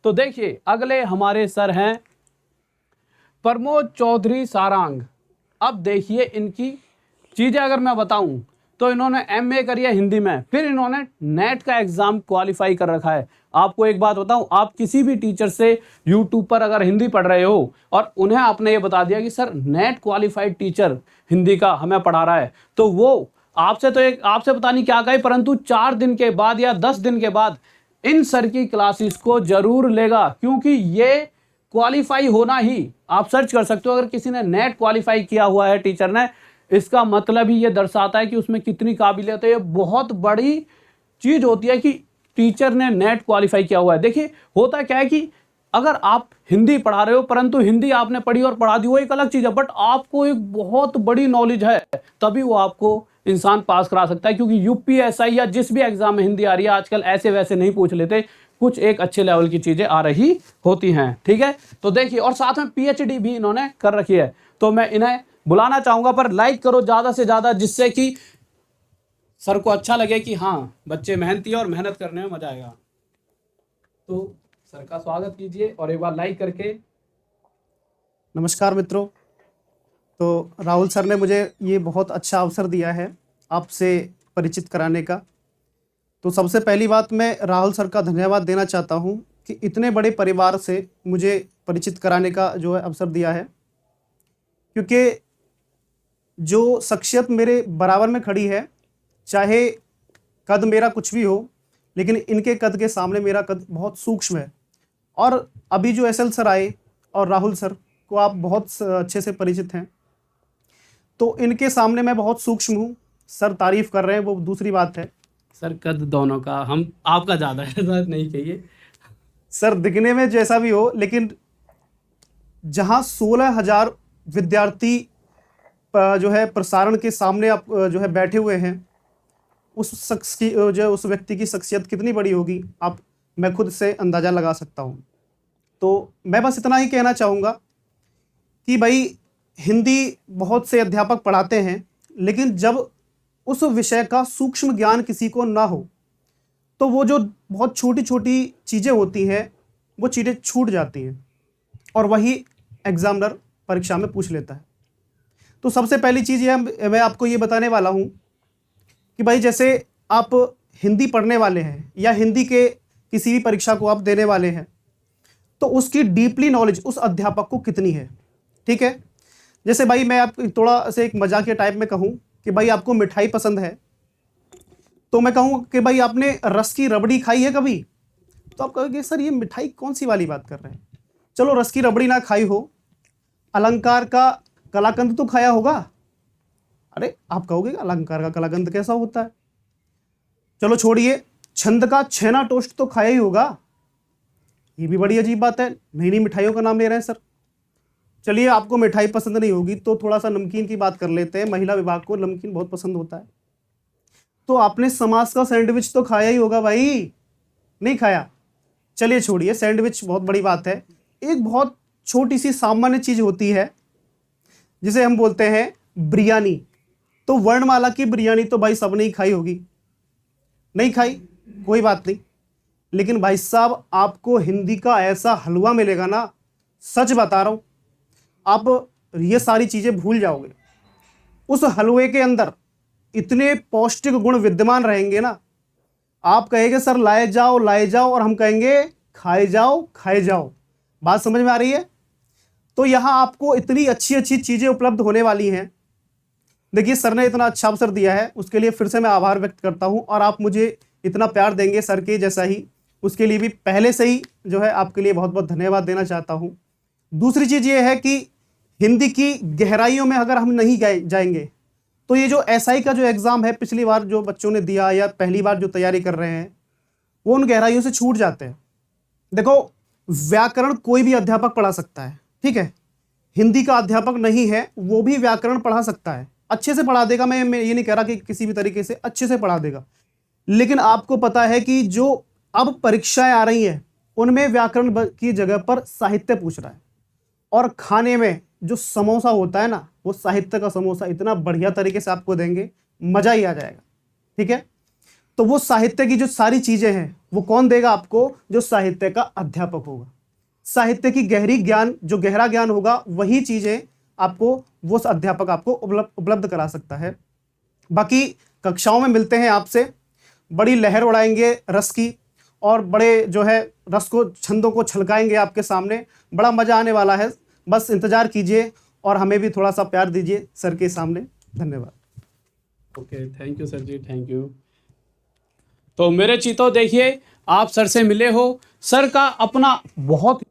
तो देखिए अगले हमारे सर हैं प्रमोद चौधरी सारंग। अब देखिए इनकी चीज़ें अगर मैं बताऊं तो इन्होंने एमए करी है हिंदी में, फिर इन्होंने नेट का एग्ज़ाम क्वालिफाई कर रखा है। आपको एक बात बताऊं, आप किसी भी टीचर से यूट्यूब पर अगर हिंदी पढ़ रहे हो और उन्हें आपने ये बता दिया कि sir net qualified teacher Hindi का हमें पढ़ा रहा है, तो वो आपसे पता नहीं क्या कहे, परंतु 4 दिन के बाद या 10 दिन के बाद इन सर की क्लासेस को जरूर लेगा, क्योंकि ये क्वालिफाई होना ही, आप सर्च कर सकते हो, अगर किसी ने नेट क्वालिफाई किया हुआ है टीचर ने, इसका मतलब ही ये दर्शाता है कि उसमें कितनी काबिलियत है। ये बहुत बड़ी चीज होती है कि टीचर ने नेट क्वालिफाई किया हुआ है। देखिए होता क्या है कि अगर आप हिंदी पढ़ा रहे हो, परंतु हिंदी आपने पढ़ी और पढ़ा दी वो एक अलग चीज है, बट आपको एक बहुत बड़ी नॉलेज है, तभी वो आपको इंसान पास करा सकता है। क्योंकि यूपीएसआई या जिस भी एग्जाम में हिंदी आ रही है आजकल ऐसे वैसे नहीं पूछ लेते, कुछ एक अच्छे लेवल की चीजें आ रही होती हैं। ठीक है, तो देखिए, और साथ में पीएचडी भी इन्होंने कर रखी है। तो मैं इन्हें बुलाना चाहूंगा, पर लाइक करो ज्यादा से ज्यादा, जिससे कि सर को अच्छा लगे कि हाँ बच्चे मेहनती है और मेहनत करने में मजा आएगा। तो सर का स्वागत कीजिए और एक बार लाइक करके। नमस्कार मित्रों। तो राहुल सर ने मुझे ये बहुत अच्छा अवसर दिया है आपसे परिचित कराने का। तो सबसे पहली बात, मैं राहुल सर का धन्यवाद देना चाहता हूँ कि इतने बड़े परिवार से मुझे परिचित कराने का जो है अवसर दिया है, क्योंकि जो शख्सियत मेरे बराबर में खड़ी है, चाहे कद मेरा कुछ भी हो, लेकिन इनके कद के सामने मेरा कद बहुत सूक्ष्म है। और अभी जो एसएल सर आए और राहुल सर को आप बहुत अच्छे से परिचित हैं, तो इनके सामने मैं बहुत सूक्ष्म हूँ। सर तारीफ कर रहे हैं, वो दूसरी बात है। सर कद दोनों का, हम आपका ज़्यादा है, ऐसा नहीं कहिए। सर दिखने में जैसा भी हो, लेकिन जहाँ 16,000 विद्यार्थी जो है प्रसारण के सामने आप जो है बैठे हुए हैं, उस शख्स की जो उस व्यक्ति की शख्सियत कितनी बड़ी होगी, मैं खुद से अंदाज़ा लगा सकता हूँ। तो मैं बस इतना ही कहना चाहूँगा कि भाई हिंदी बहुत से अध्यापक पढ़ाते हैं, लेकिन जब उस विषय का सूक्ष्म ज्ञान किसी को ना हो, तो वो जो बहुत छोटी छोटी चीज़ें होती हैं वो चीज़ें छूट जाती हैं, और वही एग्जामिनर परीक्षा में पूछ लेता है। तो सबसे पहली चीज़ ये मैं आपको ये बताने वाला हूँ कि भाई जैसे आप हिंदी पढ़ने वाले हैं या हिंदी के किसी भी परीक्षा को आप देने वाले हैं, तो उसकी डीपली नॉलेज उस अध्यापक को कितनी है। ठीक है, जैसे भाई मैं आप थोड़ा से एक मजाकिया टाइप में कहूँ कि भाई आपको मिठाई पसंद है, तो मैं कहूँ कि भाई आपने रस की रबड़ी खाई है कभी, तो आप कहोगे सर ये मिठाई कौन सी वाली बात कर रहे हैं। चलो रस की रबड़ी ना खाई हो, अलंकार का कलाकंद तो खाया होगा। अरे आप कहोगे अलंकार का कलाकंद कैसा होता है। चलो छोड़िए, छंद का छेना टोस्ट तो खाया ही होगा। ये भी बड़ी अजीब बात है, नई नई मिठाइयों का नाम ले रहे हैं सर। चलिए आपको मिठाई पसंद नहीं होगी तो थोड़ा सा नमकीन की बात कर लेते हैं। महिला विभाग को नमकीन बहुत पसंद होता है, तो आपने समाज का सैंडविच तो खाया ही होगा भाई, नहीं खाया। चलिए छोड़िए, सैंडविच बहुत बड़ी बात है। एक बहुत छोटी सी सामान्य चीज होती है जिसे हम बोलते हैं बिरयानी। तो वर्णमाला की बिरयानी तो भाई सबने ही खाई होगी, नहीं खाई कोई बात नहीं, लेकिन भाई साहब आपको हिंदी का ऐसा हलवा मिलेगा ना, सच बता रहा हूं, आप ये सारी चीजें भूल जाओगे। उस हलवे के अंदर इतने पौष्टिक गुण विद्यमान रहेंगे ना, आप कहेंगे सर लाए जाओ, और हम कहेंगे खाए जाओ। बात समझ में आ रही है। तो यहां आपको इतनी अच्छी अच्छी चीजें उपलब्ध होने वाली हैं। देखिए सर ने इतना अच्छा अवसर दिया है, उसके लिए फिर से मैं आभार व्यक्त करता हूं, और आप मुझे इतना प्यार देंगे सर के जैसा ही, उसके लिए भी पहले से ही जो है आपके लिए बहुत बहुत धन्यवाद देना चाहता हूं। दूसरी चीज ये है कि हिंदी की गहराइयों में अगर हम नहीं जाएंगे, तो ये जो एसआई का जो एग्जाम है, पिछली बार जो बच्चों ने दिया या पहली बार जो तैयारी कर रहे हैं, वो उन गहराइयों से छूट जाते हैं। देखो व्याकरण कोई भी अध्यापक पढ़ा सकता है, ठीक है, हिंदी का अध्यापक नहीं है वो भी व्याकरण पढ़ा सकता है, अच्छे से पढ़ा देगा। मैं ये नहीं कह रहा कि किसी भी तरीके से अच्छे से पढ़ा देगा, लेकिन आपको पता है कि जो अब परीक्षाएं आ रही हैं उनमें व्याकरण की जगह पर साहित्य पूछ रहा है। और खाने में जो समोसा होता है ना, वो साहित्य का समोसा इतना बढ़िया तरीके से आपको देंगे, मजा ही आ जाएगा। ठीक है, तो वो साहित्य की जो सारी चीजें हैं वो कौन देगा आपको? जो साहित्य का अध्यापक होगा। साहित्य की जो गहरा ज्ञान होगा, वही चीजें आपको वो अध्यापक आपको उपलब्ध करा सकता है। बाकी कक्षाओं में मिलते हैं आपसे, बड़ी लहर उड़ाएंगे रस की, और बड़े जो है रस को, छंदों को छलकाएंगे आपके सामने। बड़ा मजा आने वाला है, बस इंतजार कीजिए और हमें भी थोड़ा सा प्यार दीजिए सर के सामने। धन्यवाद। Okay, thank you sir ji, thank you. तो मेरे चीतो देखिए, आप सर से मिले हो, सर का अपना बहुत